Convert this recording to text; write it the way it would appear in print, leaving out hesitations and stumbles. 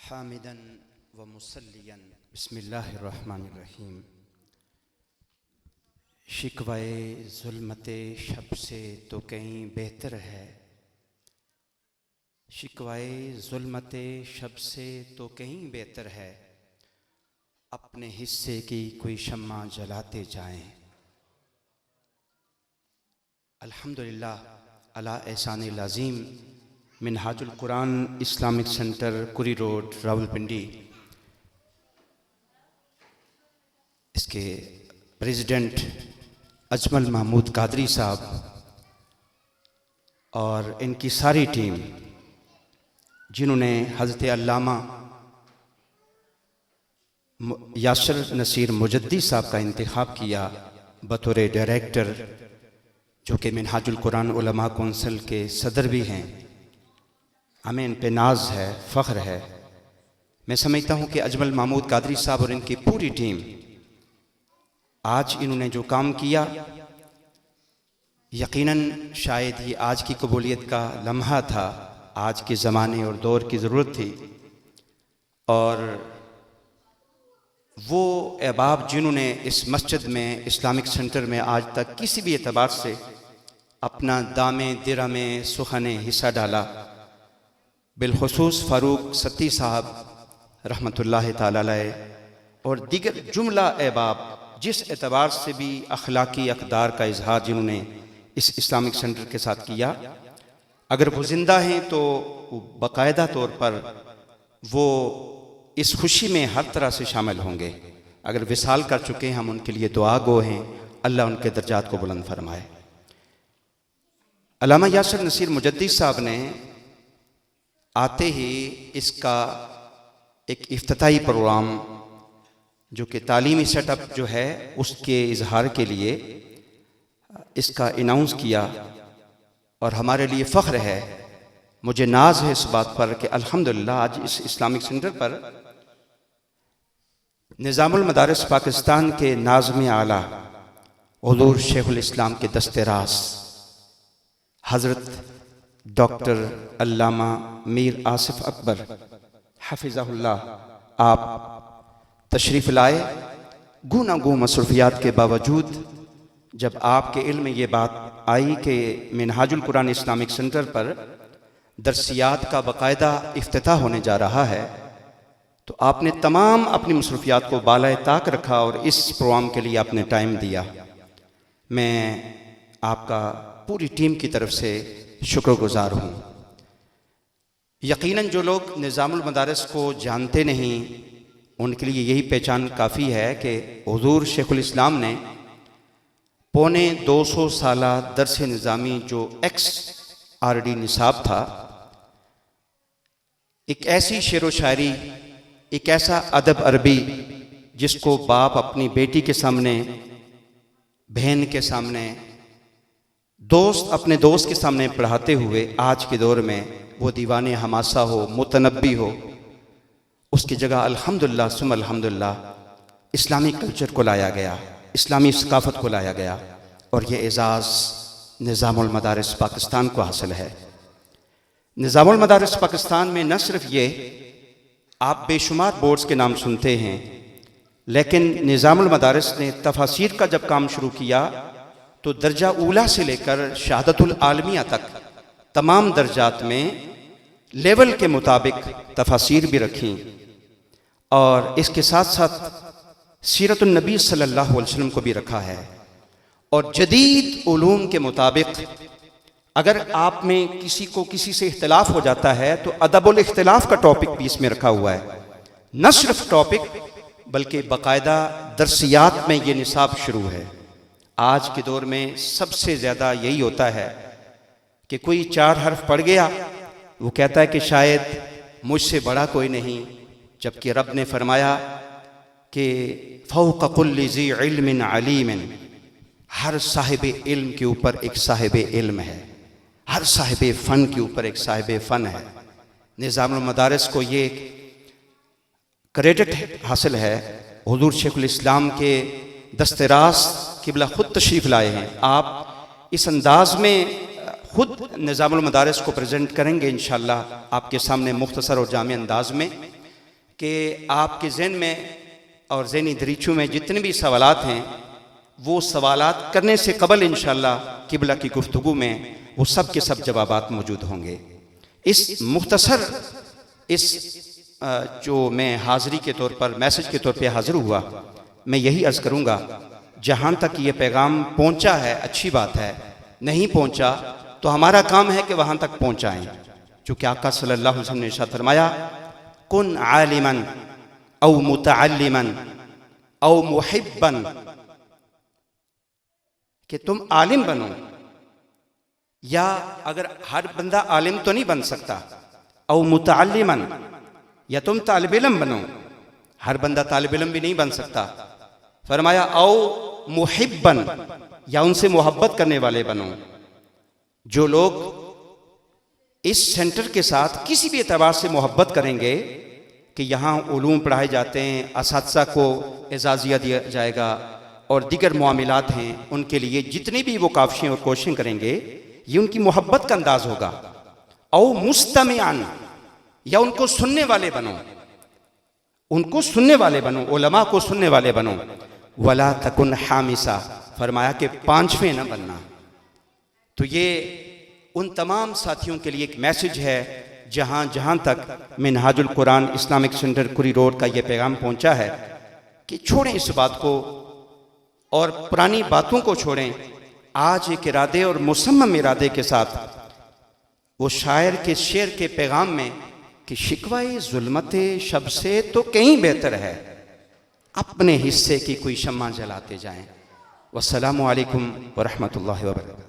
हामिदन व मुसल्लियन बिस्मिल्लाहिर्रहमानिर्रहीम। शिकवाए ज़ुल्मते शब से तो कहीं बेहतर है, शिकवाए ज़ुल्मते शब से तो कहीं बेहतर है, अपने हिस्से की कोई शम्मा जलाते जाएं। अल्हम्दुलिल्लाह अला एहसानिल अज़ीम। मिनहाजुल कुरान इस्लामिक सेंटर, कुरी रोड, रावलपिंडी, इसके प्रेसिडेंट अजमल महमूद कादरी साहब और इनकी सारी टीम, जिन्होंने हज़रत अल्लामा यासर नसीर मुजद्दी साहब का इंतखाब किया बतौर डायरेक्टर, जो कि मिनहाजुल कुरान उलमा कौंसिल के सदर भी हैं। हमें इन पे नाज है, फ़ख्र है। मैं समझता हूँ कि अजमल महमूद कादरी साहब और इनकी पूरी टीम, आज इन्होंने जो काम किया, यकीनन शायद ही आज की कबूलियत का लम्हा था, आज के ज़माने और दौर की ज़रूरत थी। और वो अहबाब जिन्होंने इस मस्जिद में, इस्लामिक सेंटर में आज तक किसी भी एतबार से अपना दामे दिरहमे सुखने हिस्सा डाला, बिलखुसूस फ़ारूक सत्ती साहब रहमतुल्लाह ताला अलैह और दीगर जुमला अहबाब, जिस एतबार से भी अखलाकी अक़दार का इजहार जिन्होंने इस इस्लामिक सेंटर के साथ किया, अगर वो ज़िंदा हैं तो बाकायदा तौर पर वो इस खुशी में हर तरह से शामिल होंगे। अगर विसाल कर चुके हैं, हम उनके लिए दुआ गो हैं, अल्लाह उनके दर्जात को बुलंद फरमाए। अल्लामा यासर नसीर मुजद्दी साहब ने आते ही इसका एक इफ्तिताई प्रोग्राम, जो कि तालीमी सेटअप जो है उसके इजहार के लिए इसका अनाउंस किया। और हमारे लिए फ़ख्र है, मुझे नाज है इस बात पर कि अल्हम्दुलिल्लाह आज इस इस्लामिक सेंटर पर निज़ामुल मदारिस पाकिस्तान के नाज़िम आला हुज़ूर शेखुल इस्लाम के दस्तरास हज़रत डॉक्टर अल्लामा मीर आसिफ अकबर हफ़िज़हुल्लाह, आप तशरीफ़ लाए। गूना गू मसरूफ़ियात के बावजूद जब आपके इल्म में ये बात आई कि मिनहाजुल कुरान इस्लामिक सेंटर पर दरसियात का बाकायदा इफ्तिताह होने जा रहा है, तो आपने तमाम अपनी मसरूफ़ियात को बालाए ताक रखा और इस प्रोग्राम के लिए आपने टाइम दिया। मैं आपका पूरी टीम की तरफ से शुक्रगुज़ार हूँ। यकीनन जो लोग निज़ामुल मदारिस को जानते नहीं, उनके लिए यही पहचान काफ़ी है कि हुज़ूर शेखुल इस्लाम ने पौने 200 साला दरस निज़ामी जो XRD निसाब था, एक ऐसी शेर व शायरी, एक ऐसा अदब अरबी जिसको बाप अपनी बेटी के सामने, बहन के सामने, दोस्त अपने दोस्त के सामने पढ़ाते हुए, आज के दौर में वो दीवाने हमासा हो, मुतनब्बी हो, उसकी जगह अल्हम्दुलिल्लाह सुम अल्हम्दुलिल्लाह इस्लामी कल्चर को लाया गया, इस्लामी सकाफ़त को लाया गया। और ये एज़ाज़ निज़ामुल मदारिस पाकिस्तान को हासिल है। निज़ामुल मदारिस पाकिस्तान में न सिर्फ ये, आप बेशुमार बोर्ड्स के नाम सुनते हैं, लेकिन निज़ामुल मदारिस ने तफासीर का जब काम शुरू किया तो दर्जा ऊला से लेकर शहादतुल आलमिया तक तमाम दर्जात में लेवल के मुताबिक तफासीर भी रखी। और इसके साथ साथ सीरतुन नबी सल्लल्लाहु अलैहि वसल्लम को भी रखा है। और जदीद उलूम के मुताबिक अगर आप में किसी को किसी से इख्तिलाफ हो जाता है तो अदबुल इख्तिलाफ का टॉपिक भी इसमें रखा हुआ है। न सिर्फ टॉपिक बल्कि बाकायदा दरसियात में ये निसाब शुरू है। आज के दौर में सबसे ज़्यादा यही होता है कि कोई 4 हर्फ पढ़ गया, वो कहता है कि शायद मुझसे बड़ा कोई नहीं, जबकि रब ने फरमाया कि फ़ौक़ कुल्लि ज़ी इल्मिन अलीमिन, हर साहिब इल्म के ऊपर एक साहिब इल्म है, हर साहिब फ़न के ऊपर एक साहिब फ़न है। निज़ामुल मदारिस को ये क्रेडिट हासिल है। हुज़ूर शेखुल इस्लाम के दस्तरास क़िबला ख़ुद तशरीफ़ लाए हैं। आप इस अंदाज में ख़ुद निज़ामुल मदारिस को प्रेजेंट करेंगे इंशाअल्लाह आपके सामने मुख्तसर और जामे अंदाज में। कि आपके ज़हन में और ज़हनी दरीचों में जितने भी सवालात हैं वो सवालात करने से कबल इंशाअल्लाह किबला की गुफ्तगू में वो सब के सब जवाबात मौजूद होंगे। इस मुख्तसर इस जो मैं हाज़िरी के तौर पर मैसेज के तौर पे हाज़िर हुआ, मैं यही अर्ज़ करूँगा, जहाँ तक ये पैगाम पहुँचा है अच्छी बात है, नहीं पहुँचा तो हमारा काम है कि वहाँ तक पहुँचाएँ। चूँकि आका सल्लल्लाहु अलैहि वसल्लम ने इरशाद फरमाया, कुन आलिमन औ मुतअल्लिमन औ मुहिब्बन, कि तुम आलिम बनो, या अगर हर बंदा आलिम तो नहीं बन सकता, औ मुतअल्लिमन, या तुम तालिब इल्म बनो, हर बंदा तालिब इल्म भी नहीं बन सकता। फरमाया औ मुहिब्बन, या उनसे मोहब्बत करने वाले बनो। जो लोग इस सेंटर के साथ किसी भी एतबार से मोहब्बत करेंगे कि यहाँ उलूम पढ़ाए जाते हैं, असातिज़ा को एजाज़िया दिया जाएगा और दीगर मामलात हैं, उनके लिए जितनी भी वो काविशें और कोशिशें करेंगे, ये उनकी मोहब्बत का अंदाज होगा। औ मुस्तमिआन, या उनको सुनने वाले बनो, उनको सुनने वाले बनो, उलमा को सुनने वाले बनो। वला तकुन हामिसा, फरमाया कि पांचवें न बनना। तो ये उन तमाम साथियों के लिए एक मैसेज है, जहाँ तक मिनहाजुल कुरान इस्लामिक सेंटर कुरी रोड का ये पैगाम पहुँचा है कि छोड़ें इस बात को और पुरानी बातों को छोड़ें। आज एक इरादे और मुसम्मम इरादे के साथ वो शायर के शेर के पैगाम में कि शिकवाए ज़ुल्मते शब से तो कहीं बेहतर है अपने हिस्से की कोई शम्मा जलाते जाएं। वस्सलामु अलैकुम व रहमतुल्लाहि व बरकातहू।